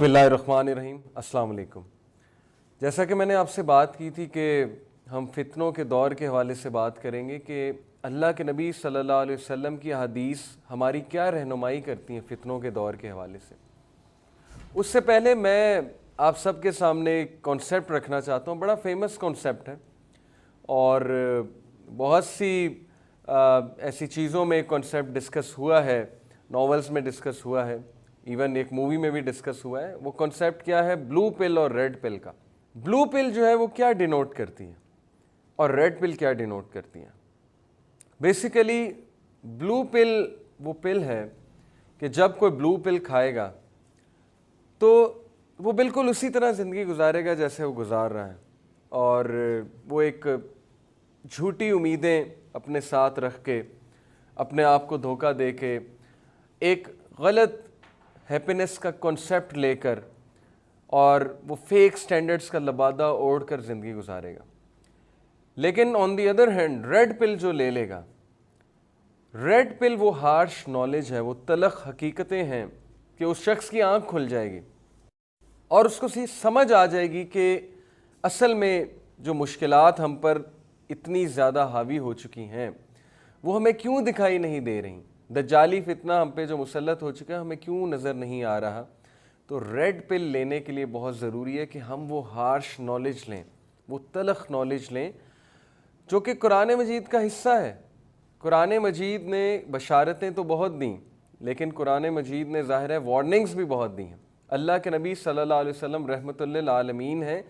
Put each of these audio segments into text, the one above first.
بسم اللہ الرحمن الرحیم۔ السلام علیکم۔ جیسا کہ میں نے آپ سے بات کی تھی کہ ہم فتنوں کے دور کے حوالے سے بات کریں گے کہ اللہ کے نبی صلی اللہ علیہ وسلم کی احادیث ہماری کیا رہنمائی کرتی ہیں فتنوں کے دور کے حوالے سے۔ اس سے پہلے میں آپ سب کے سامنے ایک کانسیپٹ رکھنا چاہتا ہوں، بڑا فیمس کانسیپٹ ہے اور بہت سی ایسی چیزوں میں کانسیپٹ ڈسکس ہوا ہے، ناولز میں ڈسکس ہوا ہے، ایون ایک مووی میں بھی ڈسکس ہوا ہے۔ وہ کانسیپٹ کیا ہے؟ بلو پل اور ریڈ پل کا۔ بلو پل جو ہے وہ کیا ڈینوٹ کرتی ہیں اور ریڈ پل کیا ڈینوٹ کرتی ہیں؟ بیسیکلی بلو پل وہ پل ہے کہ جب کوئی بلو پل کھائے گا تو وہ بالکل اسی طرح زندگی گزارے گا جیسے وہ گزار رہا ہے، اور وہ ایک جھوٹی امیدیں اپنے ساتھ رکھ کے، اپنے آپ کو دھوکہ دے کے، ایک غلط ہیپینس کا کنسیپٹ لے کر اور وہ فیک سٹینڈرڈز کا لبادہ اوڑھ کر زندگی گزارے گا۔ لیکن آن دی ادر ہینڈ ریڈ پل جو لے لے گا، ریڈ پل وہ ہارش نالج ہے، وہ تلخ حقیقتیں ہیں کہ اس شخص کی آنکھ کھل جائے گی اور اس کو سمجھ آ جائے گی کہ اصل میں جو مشکلات ہم پر اتنی زیادہ حاوی ہو چکی ہیں وہ ہمیں کیوں دکھائی نہیں دے رہی، دجالی فتنہ ہم پہ جو مسلط ہو چکا ہے ہمیں کیوں نظر نہیں آ رہا۔ تو ریڈ پل لینے کے لیے بہت ضروری ہے کہ ہم وہ ہارش نالج لیں، وہ تلخ نالج لیں جو کہ قرآن مجید کا حصہ ہے۔ قرآن مجید نے بشارتیں تو بہت دیں، لیکن قرآن مجید نے ظاہر ہے وارننگز بھی بہت دی ہیں۔ اللہ کے نبی صلی اللہ علیہ وسلم رحمۃ للعالمین ہیں،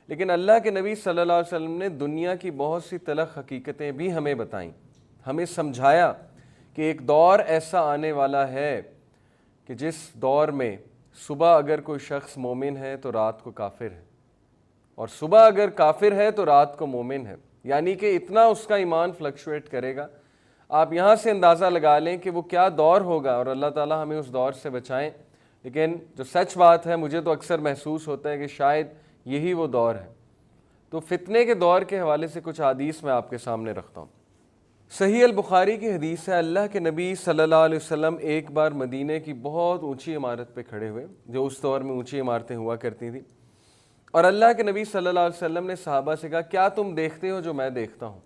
لیکن اللہ کے نبی صلی اللہ علیہ وسلم نے دنیا کی بہت سی تلخ حقیقتیں بھی ہمیں بتائیں، ہمیں سمجھایا کہ ایک دور ایسا آنے والا ہے کہ جس دور میں صبح اگر کوئی شخص مومن ہے تو رات کو کافر ہے، اور صبح اگر کافر ہے تو رات کو مومن ہے، یعنی کہ اتنا اس کا ایمان فلکچویٹ کرے گا۔ آپ یہاں سے اندازہ لگا لیں کہ وہ کیا دور ہوگا، اور اللہ تعالیٰ ہمیں اس دور سے بچائیں۔ لیکن جو سچ بات ہے، مجھے تو اکثر محسوس ہوتا ہے کہ شاید یہی وہ دور ہے۔ تو فتنے کے دور کے حوالے سے کچھ حدیث میں آپ کے سامنے رکھتا ہوں۔ صحیح البخاری کی حدیث ہے، اللہ کے نبی صلی اللہ علیہ وسلم ایک بار مدینہ کی بہت اونچی عمارت پہ کھڑے ہوئے، جو اس دور میں اونچی عمارتیں ہوا کرتی تھیں، اور اللہ کے نبی صلی اللہ علیہ وسلم نے صحابہ سے کہا کیا تم دیکھتے ہو جو میں دیکھتا ہوں؟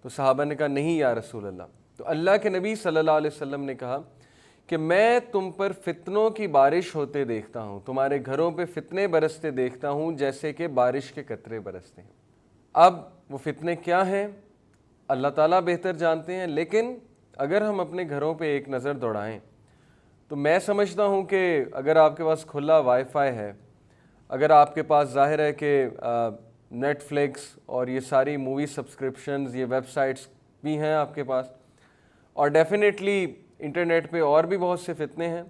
تو صحابہ نے کہا نہیں یا رسول اللہ۔ تو اللہ کے نبی صلی اللہ علیہ وسلم نے کہا کہ میں تم پر فتنوں کی بارش ہوتے دیکھتا ہوں، تمہارے گھروں پہ فتنے برستے دیکھتا ہوں جیسے کہ بارش کے قطرے برستے ہیں۔ اب وہ فتنے کیا ہیں اللہ تعالیٰ بہتر جانتے ہیں، لیکن اگر ہم اپنے گھروں پہ ایک نظر دوڑائیں تو میں سمجھتا ہوں کہ اگر آپ کے پاس کھلا وائی فائی ہے، اگر آپ کے پاس ظاہر ہے کہ نیٹ فلکس اور یہ ساری مووی سبسکرپشنز، یہ ویب سائٹس بھی ہیں آپ کے پاس، اور ڈیفینیٹلی انٹرنیٹ پہ اور بھی بہت سے فتنے ہیں،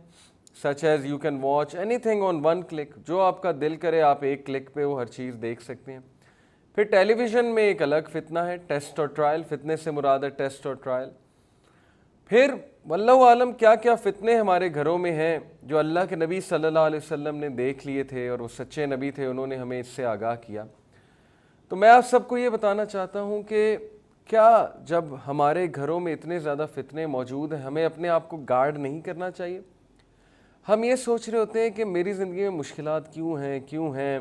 such as you can watch any thing on one click, جو آپ کا دل کرے آپ ایک کلک پہ وہ ہر چیز دیکھ سکتے ہیں۔ پھر ٹیلی ویژن میں ایک الگ فتنہ ہے، ٹیسٹ اور ٹرائل، فتنے سے مراد ہے ٹیسٹ اور ٹرائل۔ پھر واللہ عالم کیا کیا فتنے ہمارے گھروں میں ہیں جو اللہ کے نبی صلی اللہ علیہ وسلم نے دیکھ لیے تھے، اور وہ سچے نبی تھے، انہوں نے ہمیں اس سے آگاہ کیا۔ تو میں آپ سب کو یہ بتانا چاہتا ہوں کہ کیا جب ہمارے گھروں میں اتنے زیادہ فتنے موجود ہیں ہمیں اپنے آپ کو گارڈ نہیں کرنا چاہیے؟ ہم یہ سوچ رہے ہوتے ہیں کہ میری زندگی میں مشکلات کیوں ہیں،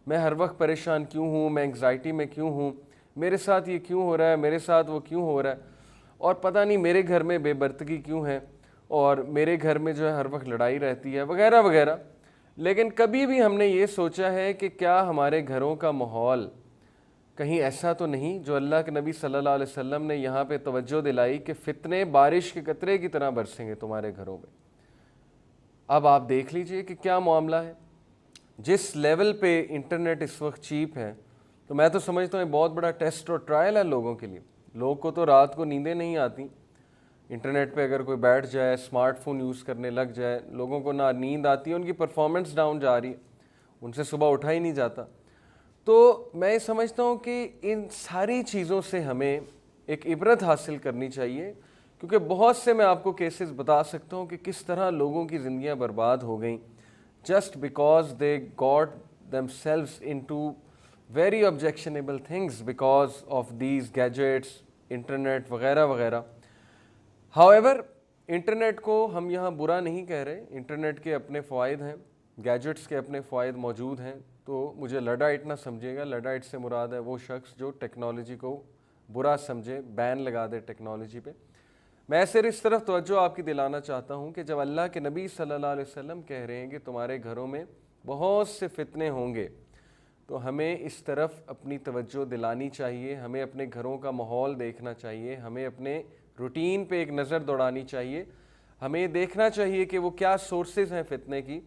میں ہر وقت پریشان کیوں ہوں، میں انگزائٹی میں کیوں ہوں، میرے ساتھ یہ کیوں ہو رہا ہے، میرے ساتھ وہ کیوں ہو رہا ہے، اور پتہ نہیں میرے گھر میں بے برتگی کیوں ہے، اور میرے گھر میں جو ہے ہر وقت لڑائی رہتی ہے، وغیرہ وغیرہ۔ لیکن کبھی بھی ہم نے یہ سوچا ہے کہ کیا ہمارے گھروں کا ماحول کہیں ایسا تو نہیں جو اللہ کے نبی صلی اللہ علیہ وسلم نے یہاں پہ توجہ دلائی کہ فتنے بارش کے قطرے کی طرح برسیں گے تمہارے گھروں میں؟ اب آپ دیکھ لیجئے کہ کیا معاملہ ہے۔ جس لیول پہ انٹرنیٹ اس وقت چیپ ہے، تو میں تو سمجھتا ہوں یہ بہت بڑا ٹیسٹ اور ٹرائل ہے لوگوں کے لیے۔ لوگ کو تو رات کو نیندیں نہیں آتی، انٹرنیٹ پہ اگر کوئی بیٹھ جائے، اسمارٹ فون یوز کرنے لگ جائے، لوگوں کو نہ نیند آتی ہے، ان کی پرفارمنس ڈاؤن جا رہی ہے، ان سے صبح اٹھا ہی نہیں جاتا۔ تو میں یہ سمجھتا ہوں کہ ان ساری چیزوں سے ہمیں ایک عبرت حاصل کرنی چاہیے، کیونکہ بہت سے میں آپ کو کیسز بتا سکتا ہوں کہ کس طرح لوگوں کی زندگیاں برباد ہو گئیں just because they got themselves into very objectionable things because of these gadgets, internet وغیرہ وغیرہ۔ however انٹرنیٹ کو ہم یہاں برا نہیں کہہ رہے، انٹرنیٹ کے اپنے فوائد ہیں، گیجٹس کے اپنے فوائد موجود ہیں، تو مجھے لڈائٹ نہ سمجھے گا. لڈائٹ سے مراد ہے وہ شخص جو ٹیکنالوجی کو برا سمجھے، بین لگا دے ٹیکنالوجی پہ. میں صرف اس طرف توجہ آپ کی دلانا چاہتا ہوں کہ جب اللہ کے نبی صلی اللہ علیہ وسلم کہہ رہے ہیں کہ تمہارے گھروں میں بہت سے فتنے ہوں گے، تو ہمیں اس طرف اپنی توجہ دلانی چاہیے. ہمیں اپنے گھروں کا ماحول دیکھنا چاہیے، ہمیں اپنے روٹین پہ ایک نظر دوڑانی چاہیے. ہمیں دیکھنا چاہیے کہ وہ کیا سورسز ہیں فتنے کی،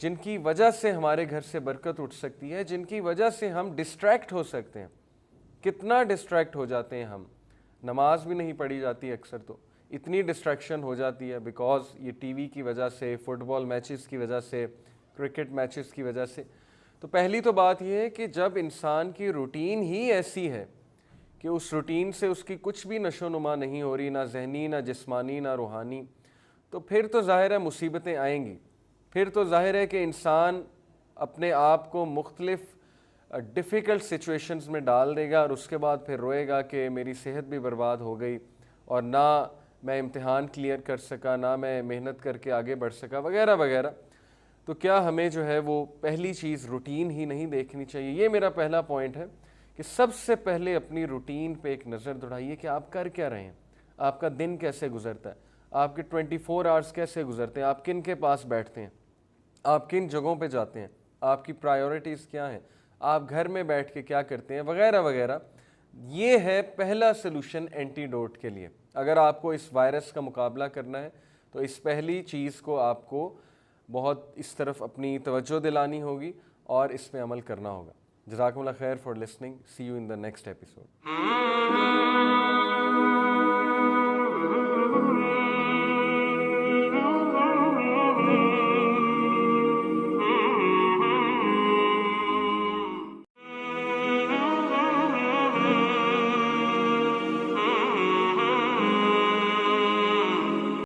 جن کی وجہ سے ہمارے گھر سے برکت اٹھ سکتی ہے، جن کی وجہ سے ہم ڈسٹریکٹ ہو سکتے ہیں. کتنا ڈسٹریکٹ ہو جاتے ہیں ہم، نماز بھی نہیں پڑھی جاتی اکثر، تو اتنی ڈسٹریکشن ہو جاتی ہے بیکاز یہ ٹی وی کی وجہ سے، فٹ بال میچز کی وجہ سے، کرکٹ میچز کی وجہ سے. تو پہلی تو بات یہ ہے کہ جب انسان کی روٹین ہی ایسی ہے کہ اس روٹین سے اس کی کچھ بھی نشو و نما نہیں ہو رہی، نہ ذہنی، نہ جسمانی، نہ روحانی، تو پھر تو ظاہر ہے مصیبتیں آئیں گی. پھر تو ظاہر ہے کہ انسان اپنے آپ کو مختلف ڈیفیکلٹ سچویشنز میں ڈال دے گا، اور اس کے بعد پھر روئے گا کہ میری صحت بھی برباد ہو گئی، اور نہ میں امتحان کلیئر کر سکا، نہ میں محنت کر کے آگے بڑھ سکا، وغیرہ وغیرہ. تو کیا ہمیں جو ہے وہ پہلی چیز روٹین ہی نہیں دیکھنی چاہیے؟ یہ میرا پہلا پوائنٹ ہے کہ سب سے پہلے اپنی روٹین پہ ایک نظر دوڑائیے کہ آپ کر کیا رہے ہیں، آپ کا دن کیسے گزرتا ہے، آپ کے 24 آورس کیسے گزرتے ہیں، آپ کن کے پاس بیٹھتے ہیں، آپ کن جگہوں پہ جاتے ہیں، آپ کی پرائیورٹیز کیا ہیں، آپ گھر میں بیٹھ کے کیا کرتے ہیں، وغیرہ وغیرہ. یہ ہے پہلا سلوشن اینٹی ڈوٹ کے لیے. اگر آپ کو اس وائرس کا مقابلہ کرنا ہے تو اس پہلی چیز کو آپ کو بہت اس طرف اپنی توجہ دلانی ہوگی اور اس پہ عمل کرنا ہوگا. جزاکم اللہ خیر for listening. See you in the next episode.